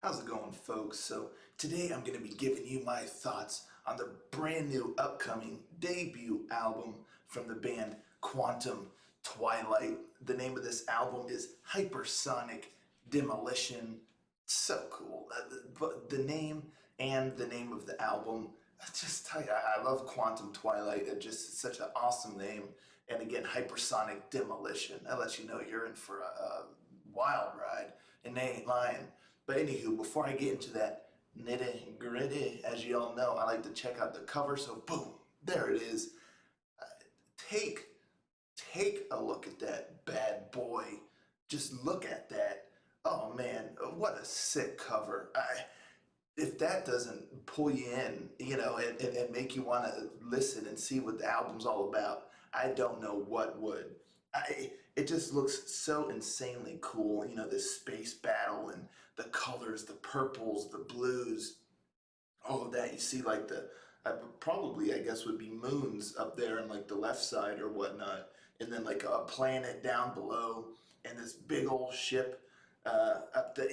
How's it going, folks? So, today I'm going to be giving you my thoughts on the brand new upcoming debut album from the band Quantum Twilight. The name of this album is Hypersonic Demolition. So cool. But the name and the name of the album, I love Quantum Twilight. It just it's such an awesome name. And again, Hypersonic Demolition. That lets you know you're in for a wild ride, and they ain't lying. But anywho, before I get into that nitty gritty, as you all know, I like to check out the cover. So boom, there it is. Uh, take take a look at that bad boy. Just look at that. Oh man, what a sick cover. If that doesn't pull you in, and make you want to listen and see what the album's all about, I don't know what would. It just looks so insanely cool. This space battle and the colors, the purples, the blues, all of that. You see, like probably, I guess, would be moons up there on like the left side or whatnot, and then like a planet down below, and this big old ship up there.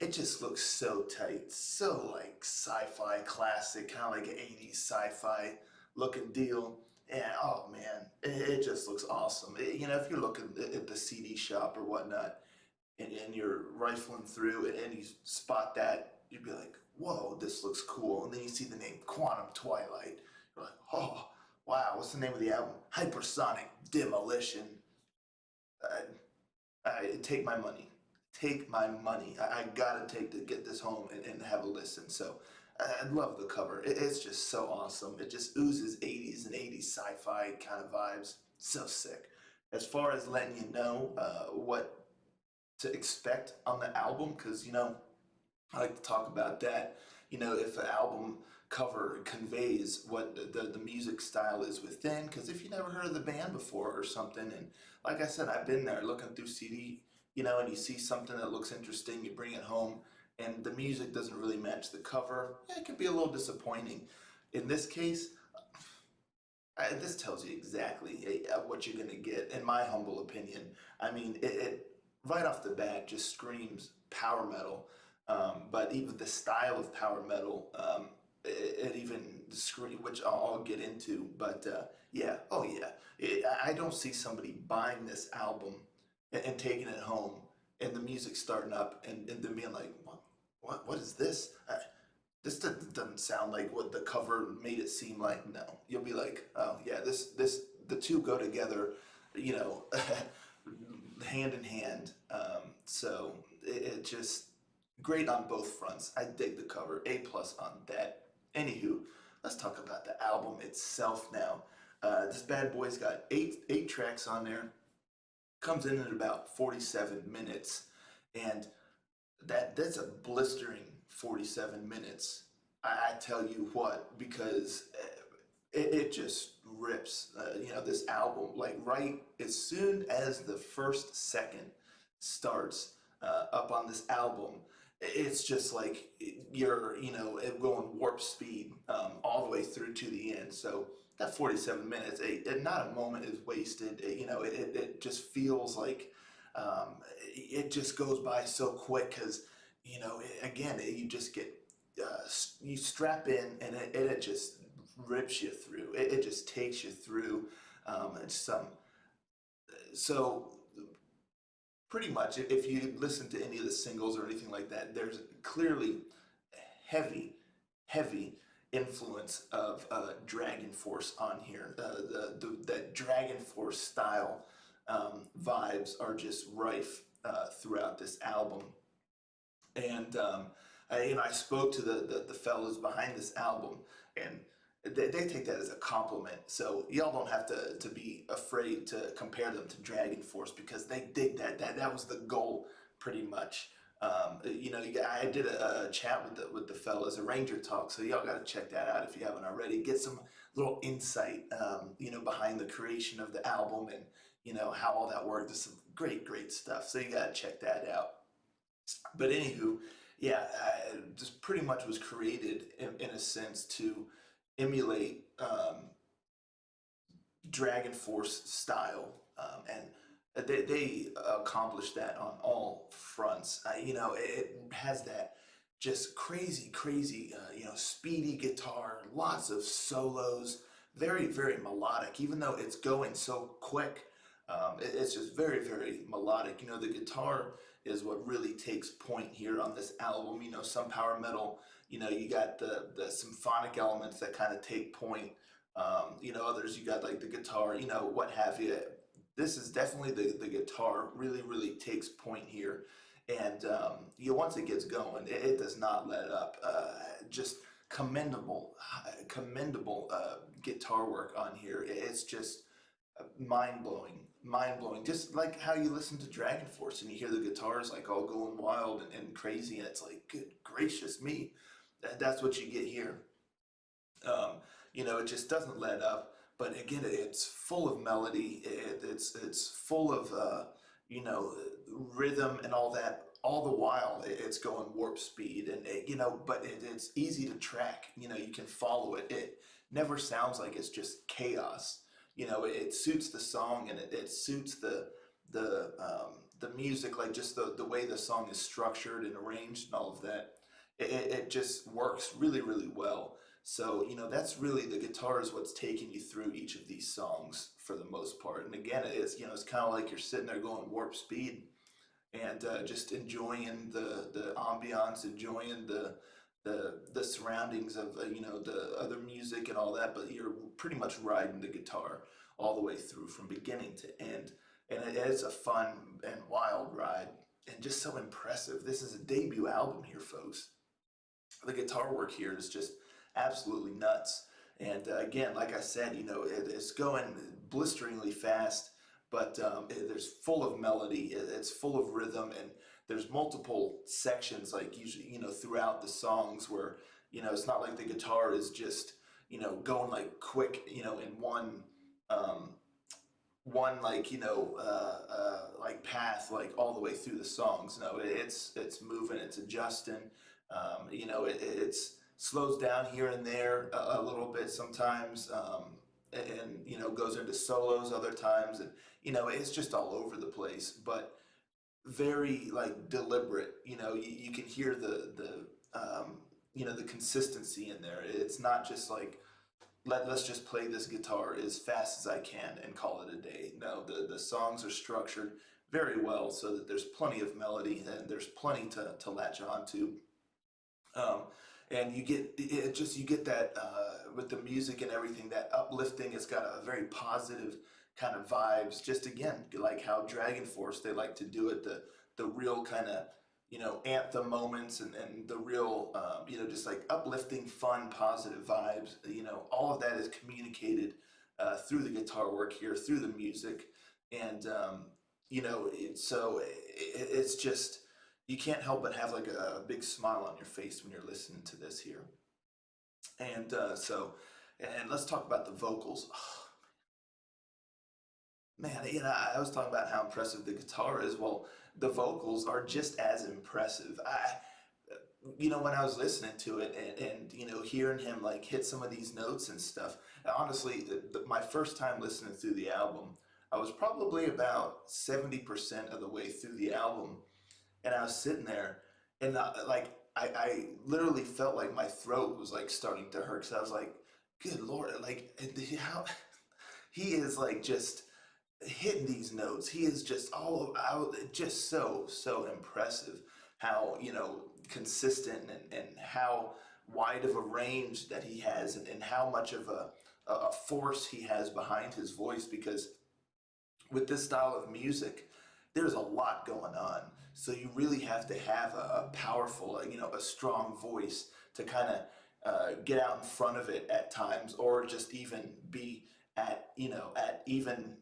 It just looks so tight, so like sci-fi classic, kind of like an 80s sci-fi looking deal. And oh man, it just looks awesome. If you're looking at the CD shop or whatnot, and you're rifling through it and you spot that, you'd be like, whoa, this looks cool. And then you see the name Quantum Twilight. You're like, oh, wow, what's the name of the album? Hypersonic Demolition. Take my money. Take my money. I gotta take to get this home and have a listen. So I love the cover. It's just so awesome. It just oozes 80s and 80s sci-fi kind of vibes. So sick. As far as letting you know what to expect on the album, because I like to talk about that. If an album cover conveys what the music style is within, because if you never heard of the band before or something, and like I said, I've been there looking through CD, and you see something that looks interesting, you bring it home, and the music doesn't really match the cover, it can be a little disappointing. In this case, this tells you exactly what you're going to get, in my humble opinion. I mean, it right off the bat just screams power metal, but even the style of power metal, it even scream, which I'll get into. But yeah, oh yeah, I don't see somebody buying this album and taking it home, and the music starting up, and them being like, what is this? This doesn't sound like what the cover made it seem like. No, you'll be like, oh yeah, the two go together, you know, hand in hand. So it just great on both fronts. I dig the cover, A+ on that. Anywho, let's talk about the album itself now. This bad boy's got eight tracks on there. Comes in at about 47 minutes, and that's a blistering 47 minutes. I tell you what, because it just rips. This album, like right as soon as the first second starts up on this album, it's just like you're, it going warp speed all the way through to the end. So that 47 minutes, not a moment is wasted. It just feels like it just goes by so quick because again, you just get you strap in, and it just rips you through. It just takes you through. It's so pretty much, if you listen to any of the singles or anything like that, there's clearly heavy, heavy influence of Dragon Force on here. That Dragon Force style vibes are just rife throughout this album. And I spoke to the fellows behind this album, and they take that as a compliment. So y'all don't have to be afraid to compare them to Dragon Force, because they dig that. That was the goal, pretty much. I did a chat with the fellas, a Ranger Talk. So y'all got to check that out if you haven't already. Get some little insight, behind the creation of the album, and how all that worked. There's some great stuff. So you got to check that out. But anywho, yeah, this pretty much was created in a sense to emulate Dragon Force style, and they accomplished that on all fronts. It has that just crazy, crazy, speedy guitar, lots of solos, very, very melodic, even though it's going so quick. It's just very, very melodic. The guitar is what really takes point here on this album. Some power metal, you got the symphonic elements that kind of take point. Others you got like the guitar, what have you. This is definitely the guitar really, really takes point here. And once it gets going, it does not let up. Just commendable, commendable guitar work on here. It's just mind blowing, mind blowing. Just like how you listen to Dragon Force and you hear the guitars like all going wild and crazy, and it's like, good gracious me, that's what you get here. Um, it just doesn't let up. But again, it's full of melody. It's full of you know rhythm and all that. All the while, it's going warp speed, and but it's easy to track. You can follow it. It never sounds like it's just chaos. It suits the song, and it suits the music, like just the way the song is structured and arranged and all of that. It just works really, really well. So, that's really the guitar is what's taking you through each of these songs for the most part. And again, it's kind of like you're sitting there going warp speed and just enjoying the ambiance, enjoying the surroundings of the other music and all that. But you're pretty much riding the guitar all the way through from beginning to end, and it is a fun and wild ride and just so impressive. This is a debut album here, folks. The guitar work here is just absolutely nuts. And again, like I said, it's going blisteringly fast, but there's full of melody. It's full of rhythm, and there's multiple sections, like usually, throughout the songs where, it's not like the guitar is just, going like quick, in um, one like path, like all the way through the songs. No, it's moving, it's adjusting. It's slows down here and there a little bit sometimes, and goes into solos other times, and it's just all over the place, but very like deliberate. You can hear the consistency in there. It's not just like let's just play this guitar as fast as I can and call it a day. No, the songs are structured very well so that there's plenty of melody and there's plenty to latch on to. Um, and you get that with the music and everything, that uplifting. It's got a very positive kind of vibes. Just again, like how Dragon Force, they like to do it, the real kind of anthem moments, and the real just like uplifting, fun, positive vibes. All of that is communicated through the guitar work here, through the music, and it's just, you can't help but have like a big smile on your face when you're listening to this here. And and let's talk about the vocals. Man, I was talking about how impressive the guitar is. Well, the vocals are just as impressive. When I was listening to it, and hearing him like hit some of these notes and stuff, honestly, my first time listening through the album, I was probably about 70% of the way through the album, and I was sitting there, and I literally felt like my throat was like starting to hurt, because I was like, good Lord, like how he is like just hitting these notes. He is just all out, just so impressive. How consistent, and how wide of a range that he has, and how much of a force he has behind his voice. Because with this style of music, there's a lot going on. So you really have to have a powerful, a strong voice to kind of get out in front of it at times, or just even be at even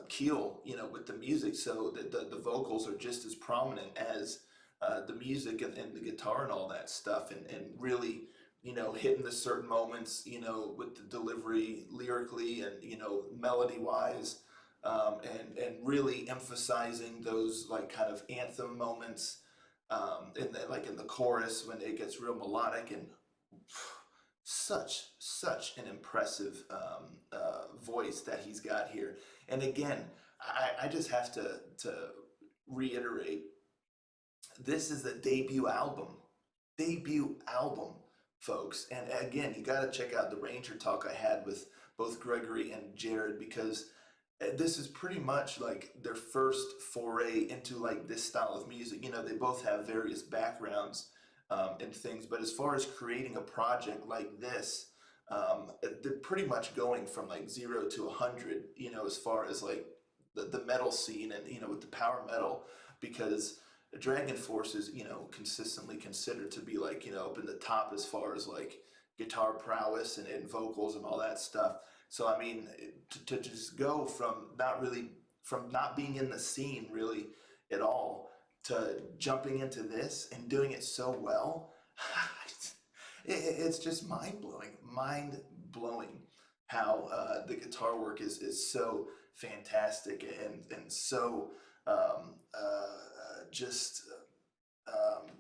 keel, with the music, so that the vocals are just as prominent as the music, and the guitar and all that stuff, and really, hitting the certain moments, with the delivery lyrically, and melody wise, and really emphasizing those like kind of anthem moments, in the chorus when it gets real melodic, and such an impressive voice that he's got here. And again, I just have to reiterate, this is the debut album. debut album, folks. And again, you got to check out the Ranger talk I had with both Gregory and Jared, because this is pretty much like their first foray into like this style of music. You know, they both have various backgrounds and things, but as far as creating a project like this, they're pretty much going from like 0 to 100. You know, as far as like the metal scene, and you know, with the power metal, because Dragon Force is, you know, consistently considered to be like, you know, up in the top as far as like guitar prowess and vocals and all that stuff. So I mean, to just go from not being in the scene really at all to jumping into this and doing it so well, it's just mind blowing how the guitar work is so fantastic, and so just um,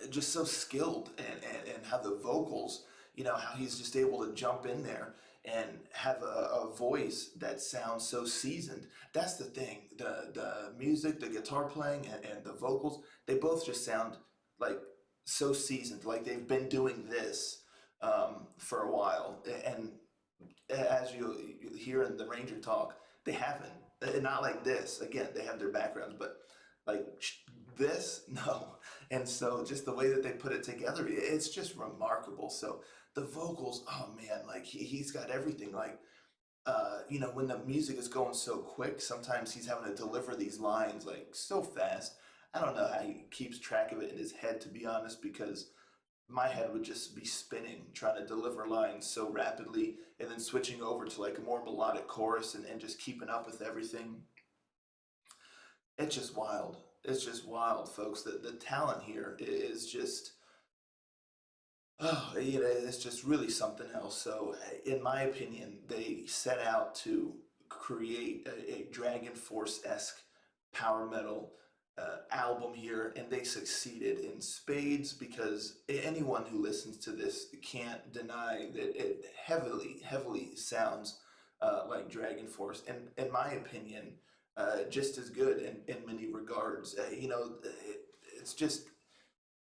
just so skilled, and how the vocals, you know, how he's just able to jump in there and have a voice that sounds so seasoned. That's the thing. The music, the guitar playing, and the vocals, they both just sound like so seasoned, like they've been doing this for a while. And as you hear in the Ranger talk, they haven't. Not like this. Again, they have their backgrounds, but like this, no. And so just the way that they put it together, it's just remarkable. So the vocals, oh man, like he's got everything. Like, you know, when the music is going so quick, sometimes he's having to deliver these lines like so fast. I don't know how he keeps track of it in his head, to be honest, because my head would just be spinning trying to deliver lines so rapidly, and then switching over to like a more melodic chorus, and just keeping up with everything. It's just wild. It's just wild, folks. The talent here is just, oh, you know, it's just really something else. So, in my opinion, they set out to create a Dragon Force esque power metal album here, and they succeeded in spades, because anyone who listens to this can't deny that it heavily sounds like Dragon Force, and in my opinion, just as good in many regards. You know, it's just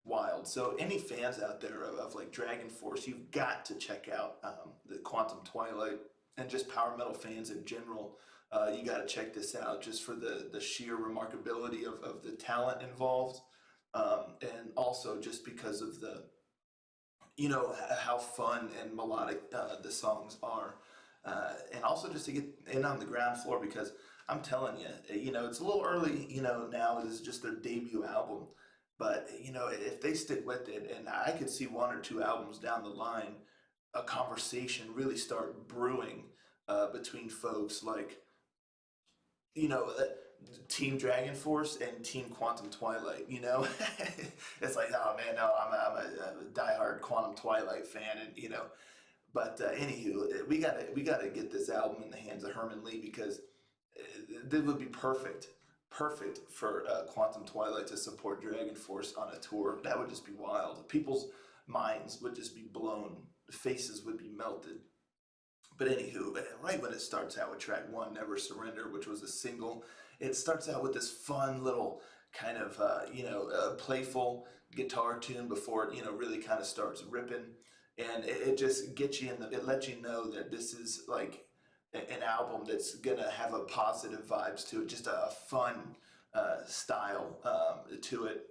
wild. So any fans out there of like Dragon Force, you've got to check out the Quantum Twilight, and just power metal fans in general. You got to check this out just for the sheer remarkability of the talent involved, and also just because of the, you know, how fun and melodic the songs are, and also just to get in on the ground floor, because I'm telling you, you know, it's a little early. You know, now it is just their debut album, but you know, if they stick with it, and I could see 1 or 2 albums down the line, a conversation really start brewing between folks like, you know, Team Dragon Force and Team Quantum Twilight. You know, it's like, oh man, no, I'm a diehard Quantum Twilight fan, and you know, but anywho, we gotta get this album in the hands of Herman Lee, because it would be perfect for Quantum Twilight to support Dragon Force on a tour. That would just be wild. People's minds would just be blown. Faces would be melted. But anywho, right when it starts out with track one, Never Surrender, which was a single, it starts out with this fun little kind of, you know, playful guitar tune before it, you know, really kind of starts ripping. And it just gets you in the, it lets you know that this is like an album that's gonna have a positive vibes to it, just a fun style to it.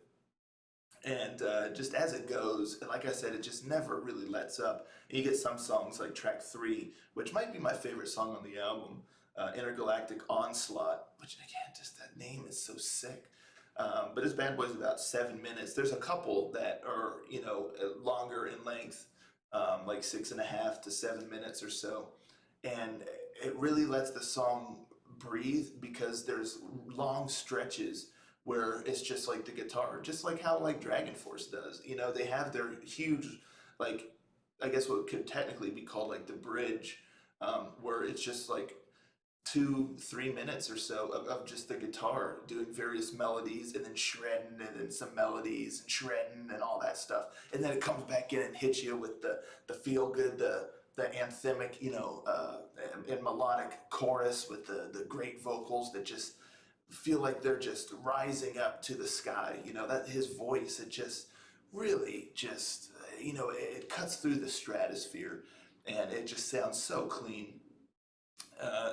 And just as it goes, like I said, it just never really lets up. And you get some songs like track three, which might be my favorite song on the album, Intergalactic Onslaught, which again, just that name is so sick. But this bad boy's about 7 minutes. There's a couple that are, you know, longer in length, like 6.5 to 7 minutes or so. And it really lets the song breathe, because there's long stretches where it's just like the guitar, just like how like Dragon Force does. You know, they have their huge, like, I guess what could technically be called like the bridge, where it's just like 2 3 minutes or so of just the guitar doing various melodies, and then shredding, and then some melodies and shredding and all that stuff, and then it comes back in and hits you with the feel good, the anthemic, you know, and melodic chorus with the great vocals that just feel like they're just rising up to the sky. You know, that his voice, it just really just, it cuts through the stratosphere, and it just sounds so clean.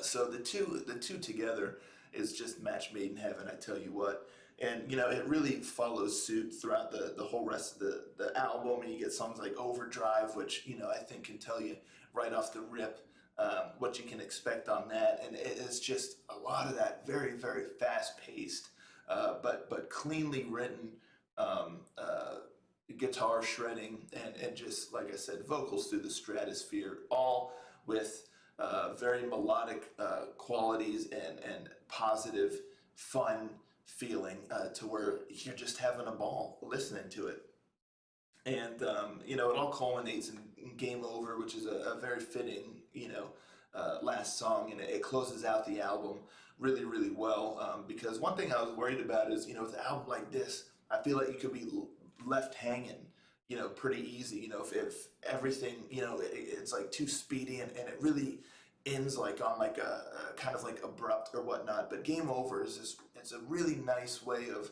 So the two together is just match made in heaven, I tell you what. And it really follows suit throughout the whole rest of the album. And you get songs like Overdrive, which I think can tell you right off the rip what you can expect on that. And it is just a lot of that very, very fast paced, but cleanly written guitar shredding, and just like I said, vocals through the stratosphere, all with very melodic qualities and positive, fun feeling to where you're just having a ball listening to it. And it all culminates in Game Over, which is a very fitting, last song, and it closes out the album really, really well. Because one thing I was worried about is, with an album like this, I feel like you could be left hanging, pretty easy. If everything, it's like too speedy, and it really ends like on like a kind of like abrupt or whatnot. But Game Over is just, it's a really nice way of,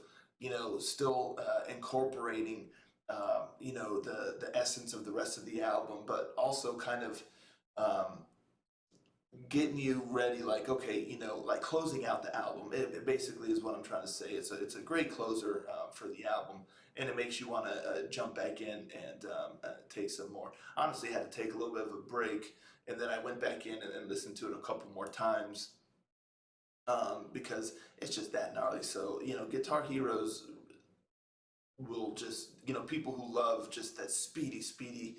still incorporating, the essence of the rest of the album, but also kind of getting you ready, like, okay, like closing out the album. It basically is what I'm trying to say. It's a great closer for the album, and it makes you want to jump back in and take some more. Honestly, I had to take a little bit of a break, and then I went back in and then listened to it a couple more times because it's just that gnarly. So, Guitar Heroes will just, people who love just that speedy,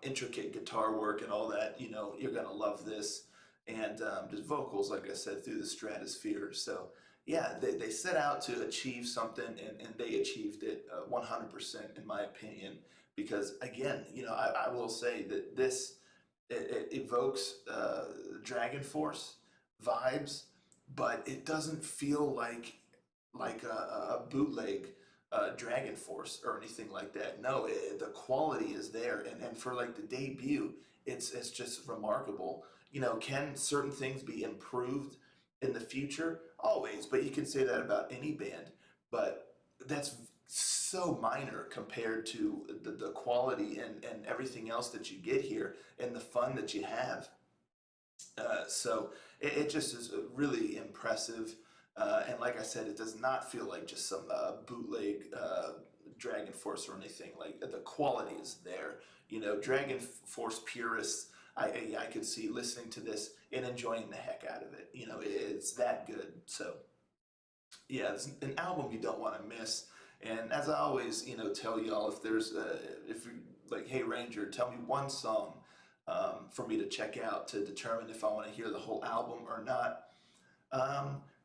intricate guitar work and all that, you're gonna love this. And just vocals, like I said, through the stratosphere. So yeah, they set out to achieve something, and they achieved it 100% in my opinion. Because again, I will say that this, it evokes Dragon Force vibes, but it doesn't feel like a bootleg Dragon Force or anything like that. No, the quality is there, and for like the debut, it's just remarkable. Can certain things be improved in the future? Always, but you can say that about any band. But that's so minor compared to the quality and everything else that you get here, and the fun that you have. So it just is really impressive. And like I said, it does not feel like just some bootleg Dragon Force or anything. Like the quality is there. Dragon Force purists, I could see listening to this and enjoying the heck out of it. It's that good. So yeah, it's an album you don't want to miss. And as I always, tell y'all, if you're like, hey Ranger, tell me one song for me to check out to determine if I want to hear the whole album or not.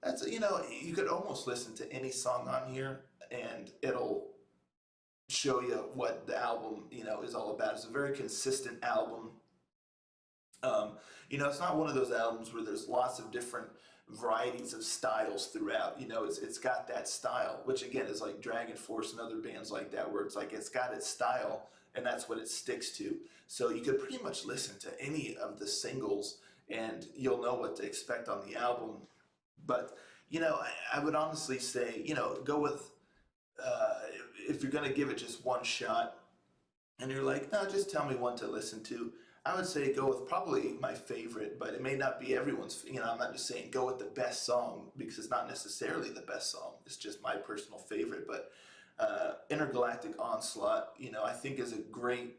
That's, you could almost listen to any song on here, and it'll show you what the album, is all about. It's a very consistent album. It's not one of those albums where there's lots of different varieties of styles throughout. It's got that style, which again is like Dragon Force and other bands like that, where it's like it's got its style, and that's what it sticks to. So you could pretty much listen to any of the singles, and you'll know what to expect on the album. But I would honestly say, go with uh, if you're gonna give it just one shot, and you're like, no, just tell me one to listen to. I would say go with probably my favorite, but it may not be everyone's. I'm not just saying go with the best song, because it's not necessarily the best song. It's just my personal favorite. But Intergalactic Onslaught, I think is a great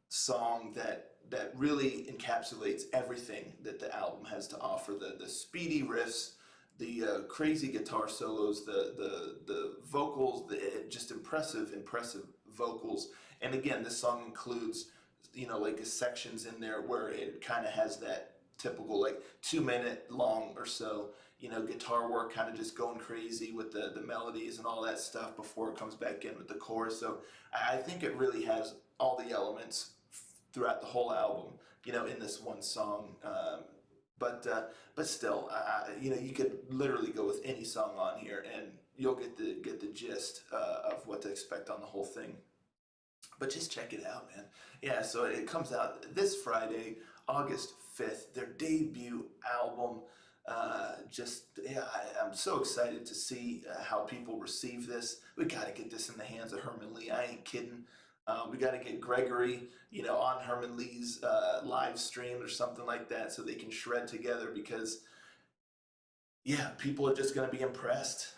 song that really encapsulates everything that the album has to offer. The speedy riffs, the crazy guitar solos, the vocals, just impressive vocals. And again, this song includes like sections in there where it kind of has that typical like 2 minute long or so guitar work, kind of just going crazy with the melodies and all that stuff before it comes back in with the chorus. So I think it really has all the elements throughout the whole album, in this one song. But still, you could literally go with any song on here, and you'll get the gist of what to expect on the whole thing. But just check it out, man. Yeah, so it comes out this Friday, August 5th, their debut album. Yeah, I'm so excited to see how people receive this. We got to get this in the hands of Herman Lee. I ain't kidding. We got to get Gregory, on Herman Lee's live stream or something like that, so they can shred together. Because yeah, people are just going to be impressed.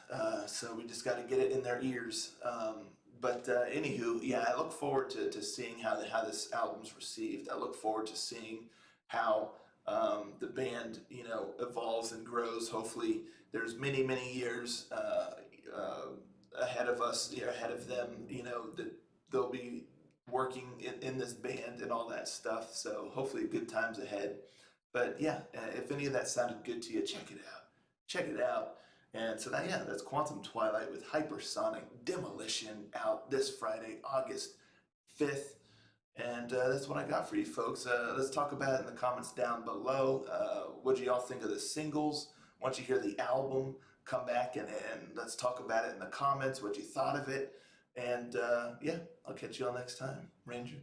So we just got to get it in their ears. But anywho, yeah, I look forward to seeing how this album's received. I look forward to seeing how the band, evolves and grows. Hopefully, there's many, many years ahead of us, ahead of them, that they'll be working in this band and all that stuff. So hopefully, good times ahead. But yeah, if any of that sounded good to you, check it out. Check it out. And so yeah, that's Quantum Twilight with Hypersonic Demolition out this Friday, August 5th. And that's what I got for you folks. Let's talk about it in the comments down below. What do y'all think of the singles? Once you hear the album, come back and let's talk about it in the comments, what you thought of it. And yeah, I'll catch you all next time. Ranger.